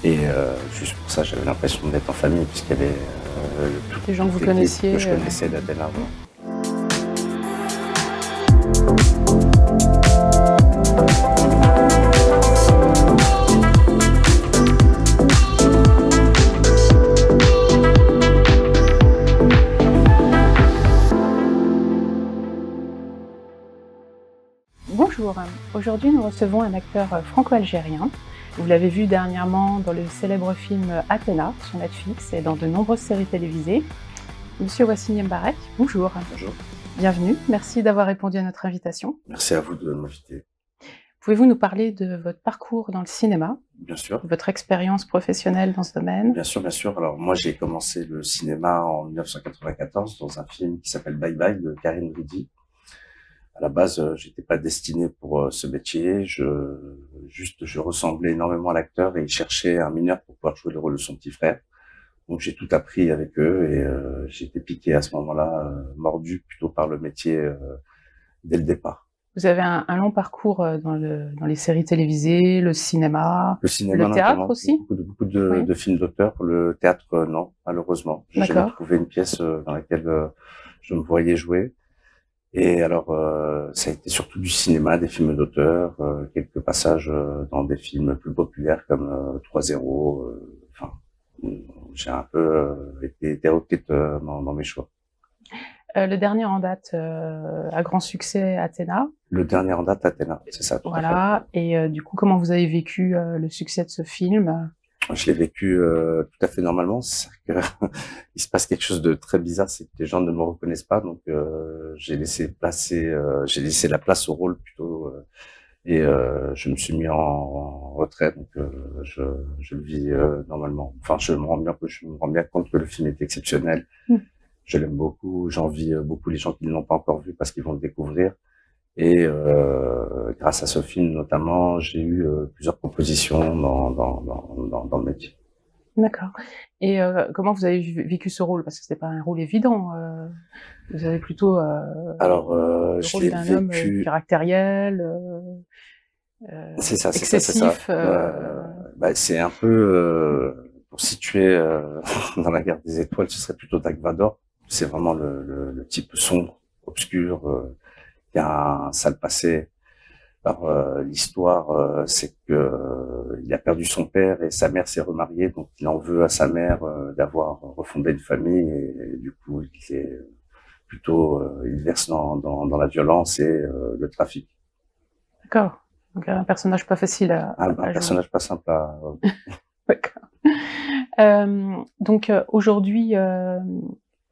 Et juste pour ça, j'avais l'impression d'être en famille, puisqu'il y avait Des gens que vous toute l'équipe connaissiez. que je connaissais d'Athéna. Voilà. Bonjour, aujourd'hui nous recevons un acteur franco-algérien. Vous l'avez vu dernièrement dans le célèbre film Athéna sur Netflix et dans de nombreuses séries télévisées. Monsieur Wassine Mbarek, bonjour. Bonjour. Bienvenue, merci d'avoir répondu à notre invitation. Merci à vous de m'inviter. Pouvez-vous nous parler de votre parcours dans le cinéma, Bien sûr. de votre expérience professionnelle dans ce domaine? Bien sûr, bien sûr. Alors moi, j'ai commencé le cinéma en 1994 dans un film qui s'appelle Bye Bye de Karim Ridi. À la base, j'étais pas destiné pour ce métier. Je ressemblais énormément à l'acteur et il cherchait un mineur pour pouvoir jouer le rôle de son petit frère. Donc j'ai tout appris avec eux et j'ai été piqué à ce moment-là, mordu plutôt par le métier dès le départ. Vous avez un long parcours dans les séries télévisées, le cinéma, Le théâtre aussi? beaucoup Oui. de films d'auteur. Le théâtre, non, malheureusement. J'ai jamais D'accord. trouvé une pièce dans laquelle je me voyais jouer. Et alors, ça a été surtout du cinéma, des films d'auteur, quelques passages dans des films plus populaires comme 3-0. Enfin, j'ai un peu été hétéroclite dans mes choix. Le dernier en date, à grand succès, Athéna. Le dernier en date, Athéna, c'est ça, tout à fait. Voilà, et du coup, comment vous avez vécu le succès de ce film? Je l'ai vécu tout à fait normalement. C'est que il se passe quelque chose de très bizarre, c'est que les gens ne me reconnaissent pas, donc j'ai laissé la place au rôle plutôt, et je me suis mis en retrait, donc je le vis normalement. Enfin, je me rends bien compte que le film est exceptionnel. Je l'aime beaucoup, j'envie beaucoup les gens qui ne l'ont pas encore vu parce qu'ils vont le découvrir. Et grâce à ce film notamment, j'ai eu plusieurs propositions dans le métier. D'accord. Et comment vous avez vécu ce rôle? Parce que c'était pas un rôle évident. Vous avez plutôt Alors, le je rôle l'ai d'un homme vécu. caractériel, C'est ça. excessif. C'est un peu pour situer dans la guerre des étoiles, ce serait plutôt Dark Vador. C'est vraiment le type sombre, obscur, qui a un sale passé. Alors l'histoire, c'est que il a perdu son père et sa mère s'est remariée, donc il en veut à sa mère d'avoir refondé une famille et du coup il est plutôt il verse dans la violence et le trafic. D'accord. Donc un personnage pas facile à Un jouer. personnage pas simple à. D'accord. Donc aujourd'hui,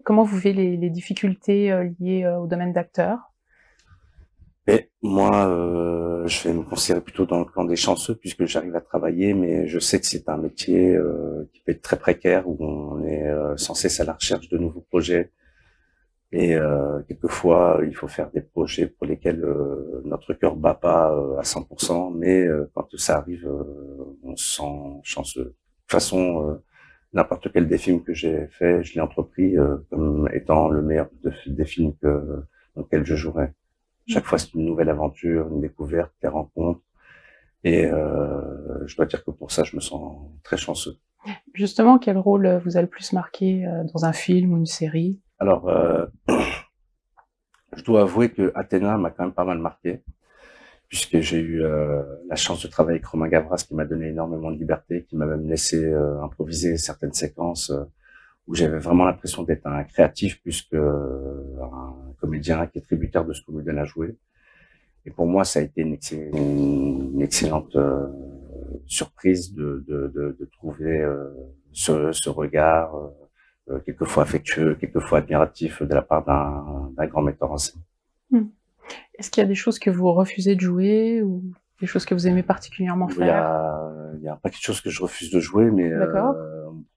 comment vous vivez les difficultés liées au domaine d'acteur? Et moi, je vais me considérer plutôt dans le camp des chanceux puisque j'arrive à travailler, mais je sais que c'est un métier qui peut être très précaire où on est sans cesse à la recherche de nouveaux projets. Et quelquefois, il faut faire des projets pour lesquels notre cœur bat pas à 100%, mais quand ça arrive, on se sent chanceux. De toute façon, n'importe quel des films que j'ai fait, je l'ai entrepris comme étant le meilleur des films dans lesquels je jouerai. Chaque fois, c'est une nouvelle aventure, une découverte, des rencontres. Et je dois dire que pour ça, je me sens très chanceux. Justement, quel rôle vous a le plus marqué dans un film ou une série? Alors, je dois avouer que Athéna m'a quand même pas mal marqué, puisque j'ai eu la chance de travailler avec Romain Gavras, qui m'a donné énormément de liberté, qui m'a même laissé improviser certaines séquences où j'avais vraiment l'impression d'être un créatif plus qu'un comédien qui est tributaire de ce qu'on me donne à jouer. Et pour moi, ça a été une excellente surprise de trouver ce regard quelquefois affectueux, quelquefois admiratif de la part d'un grand metteur en scène. Est-ce qu'il y a des choses que vous refusez de jouer ou des choses que vous aimez particulièrement faire? Il y a un paquet de choses que je refuse de jouer, mais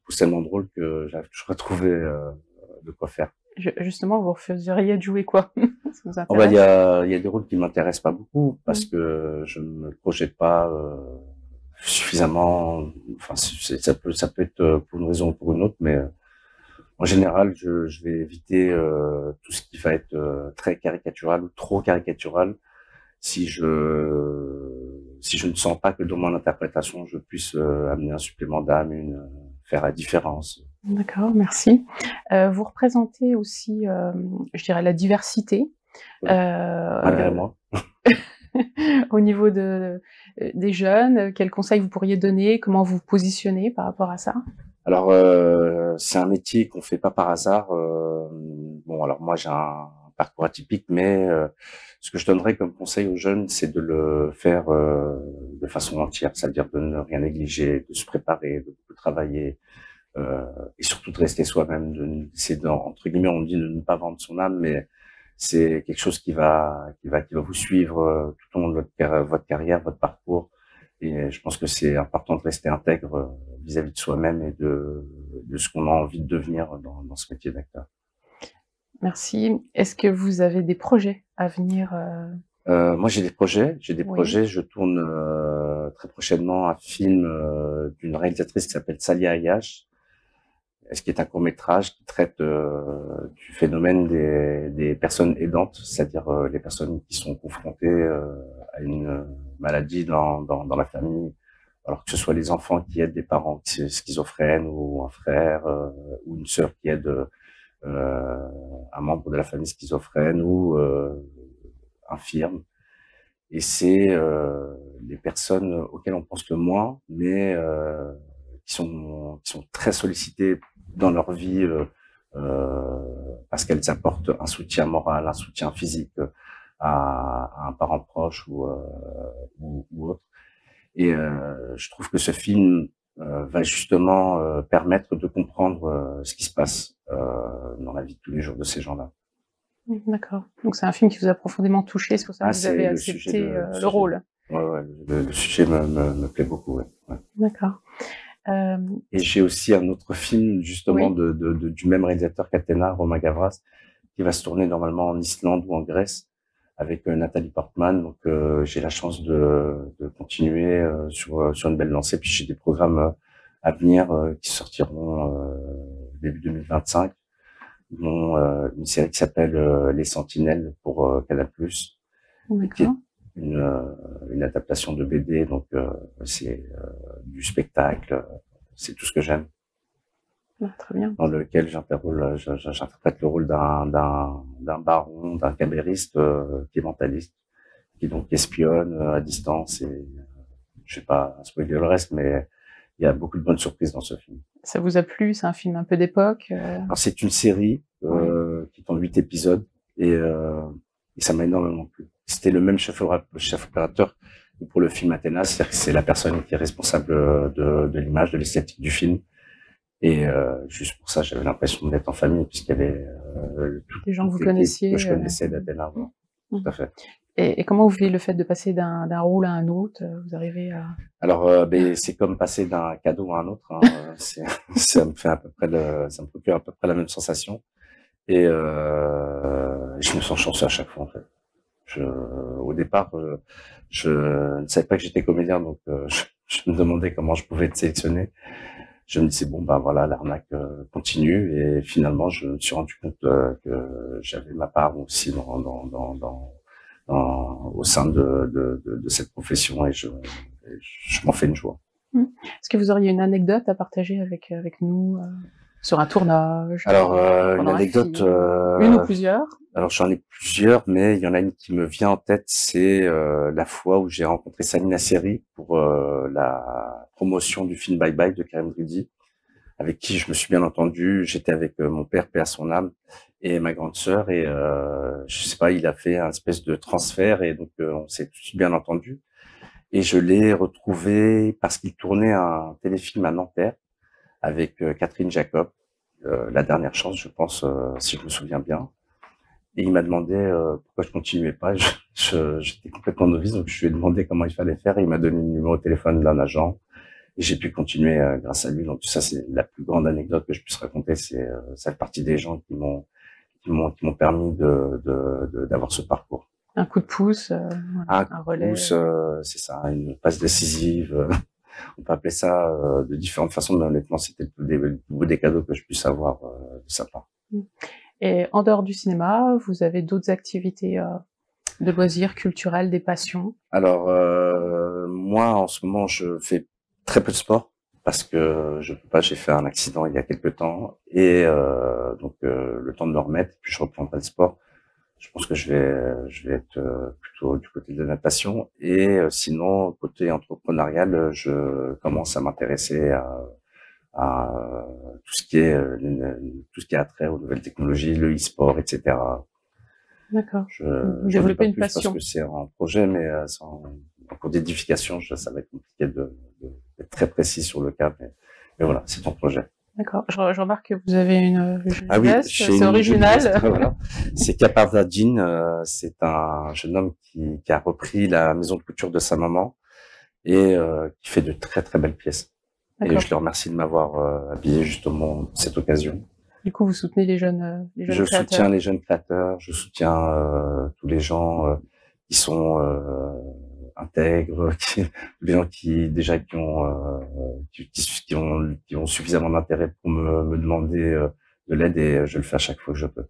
c'est tellement drôle que j'arrive toujours à trouver de quoi faire. Justement, vous refuseriez de jouer quoi? Ça nous Oh bah, intéresse. il y a des rôles qui m'intéressent pas beaucoup parce que je ne me projette pas suffisamment. Enfin, ça peut être pour une raison ou pour une autre, mais en général, je vais éviter tout ce qui va être très caricatural ou trop caricatural. Si si je ne sens pas que dans mon interprétation, je puisse amener un supplément d'âme, faire la différence. D'accord, merci. Vous représentez aussi, je dirais, la diversité. Oui. Malgré moi. Au niveau des jeunes, quels conseils vous pourriez donner? Comment vous vous positionnez par rapport à ça? Alors, c'est un métier qu'on fait pas par hasard. Bon, alors moi, j'ai un parcours atypique, mais ce que je donnerais comme conseil aux jeunes, c'est de le faire de façon entière, c'est-à-dire de ne rien négliger, de se préparer, de travailler, et surtout de rester soi-même. C'est entre guillemets, on dit de ne pas vendre son âme, mais c'est quelque chose qui va vous suivre tout au long de votre carrière, votre parcours. Et je pense que c'est important de rester intègre vis-à-vis de soi-même et de ce qu'on a envie de devenir dans ce métier d'acteur. Merci. Est-ce que vous avez des projets à venir? Moi, j'ai des projets. Oui. Projets. Je tourne très prochainement un film d'une réalisatrice qui s'appelle Salia Ayash, ce qui est un court-métrage qui traite du phénomène des personnes aidantes, c'est-à-dire les personnes qui sont confrontées à une maladie dans la famille, alors que ce soit les enfants qui aident des parents schizophrènes ou un frère ou une sœur qui aide un membre de la famille schizophrène ou infirme. Et c'est les personnes auxquelles on pense le moins, mais qui sont très sollicitées dans leur vie parce qu'elles apportent un soutien moral, un soutien physique à un parent proche ou autre. Et je trouve que ce film va justement permettre de comprendre ce qui se passe dans la vie de tous les jours de ces gens-là. D'accord. Donc c'est un film qui vous a profondément touché, c'est pour ça que vous avez accepté le rôle. Ouais, le sujet me plaît beaucoup. Ouais. D'accord. Et j'ai aussi un autre film justement du même réalisateur qu'Athéna, Romain Gavras, qui va se tourner normalement en Islande ou en Grèce avec Nathalie Portman. Donc j'ai la chance de continuer sur une belle lancée. Puis j'ai des programmes à venir qui sortiront début 2025. Dont une série qui s'appelle Les Sentinelles pour Canal+. D'accord. Une adaptation de BD, donc c'est du spectacle, c'est tout ce que j'aime. Ah, très bien. Dans lequel j'interprète le rôle d'un baron, d'un camériste qui est mentaliste, qui donc espionne à distance. Et je vais pas spoiler le reste, mais il y a beaucoup de bonnes surprises dans ce film. Ça vous a plu? C'est un film un peu d'époque? Alors c'est une série qui est en 8 épisodes et ça m'a énormément plu. C'était le même chef opérateur que pour le film Athéna, c'est-à-dire que c'est la personne qui est responsable de l'image, de l'esthétique du film. Et juste pour ça, j'avais l'impression d'être en famille puisqu'il y avait des gens que vous connaissiez, que je connaissais d'Athéna. Tout à fait. Et comment vous vivez le fait de passer d'un rôle à un autre? Vous arrivez à... Alors, c'est comme passer d'un cadeau à un autre. Hein. Ça me fait ça me procure à peu près la même sensation. Et je me sens chanceux à chaque fois, en fait. Au départ, je ne savais pas que j'étais comédien, donc je me demandais comment je pouvais être sélectionné. Je me disais, bon, ben voilà, l'arnaque continue. Et finalement, je me suis rendu compte que j'avais ma part aussi au sein de cette profession et je m'en fais une joie. Est-ce que vous auriez une anecdote à partager avec nous sur un tournage? Alors, une anecdote... une ou plusieurs? Alors, j'en ai plusieurs, mais il y en a une qui me vient en tête, c'est la fois où j'ai rencontré Samina Seri pour la promotion du film Bye Bye de Karim Rudi, avec qui je me suis bien entendu. J'étais avec mon père, paix à son âme, et ma grande sœur, et je sais pas, il a fait un espèce de transfert, et donc on s'est tout bien entendu. Et je l'ai retrouvé parce qu'il tournait un téléfilm à Nanterre avec Catherine Jacob, La Dernière Chance, je pense, si je me souviens bien. Et il m'a demandé pourquoi je continuais pas. J'étais complètement novice, donc je lui ai demandé comment il fallait faire, et il m'a donné le numéro de téléphone d'un agent. Et j'ai pu continuer grâce à lui. Donc ça, c'est la plus grande anecdote que je puisse raconter. C'est ça fait partie des gens qui m'ont permis d'avoir ce parcours. Un coup de pouce, un relais. Coup de pouce, c'est ça, une passe décisive. On peut appeler ça de différentes façons, mais honnêtement, c'était le bout des cadeaux que je puisse avoir de sa part. Et en dehors du cinéma, vous avez d'autres activités De loisirs culturels, des passions? Alors, moi, en ce moment, je fais très peu de sport parce que je peux pas. J'ai fait un accident il y a quelques temps et donc le temps de me remettre. Puis je reprendrai le sport. Je pense que je vais être plutôt du côté de la natation. Et sinon, côté entrepreneurial, je commence à m'intéresser à tout ce qui est tout ce qui a trait aux nouvelles technologies, le e-sport, etc. D'accord. Je Développer pas une plus parce passion. que c'est un projet, mais c'est en cours d'édification. Ça va être compliqué d'être très précis sur le cas, mais voilà, c'est ton projet. D'accord. Je remarque que vous avez une Ah oui, veste, chez c'est une jolie veste, original. voilà. C'est Caparza Jean, c'est un jeune homme qui a repris la maison de couture de sa maman et qui fait de très très belles pièces. Et je le remercie de m'avoir habillé justement pour cette occasion. Du coup, vous soutenez les jeunes créateurs? Je soutiens les jeunes créateurs, je soutiens tous les gens qui sont intègres, les gens qui déjà qui ont suffisamment d'intérêt pour me demander de l'aide, et je le fais à chaque fois que je peux.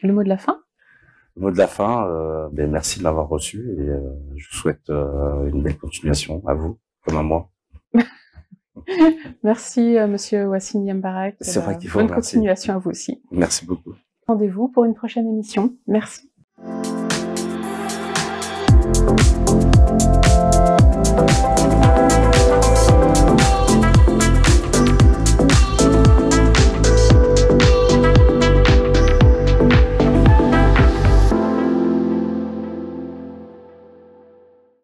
Le mot de la fin? Le mot de la fin, merci de m'avoir reçu, et je vous souhaite une belle continuation à vous comme à moi. Merci Monsieur Wassine Yambarek. C'est vrai qu'il faut bonne remercier. continuation à vous aussi. Merci beaucoup. Rendez-vous pour une prochaine émission. Merci.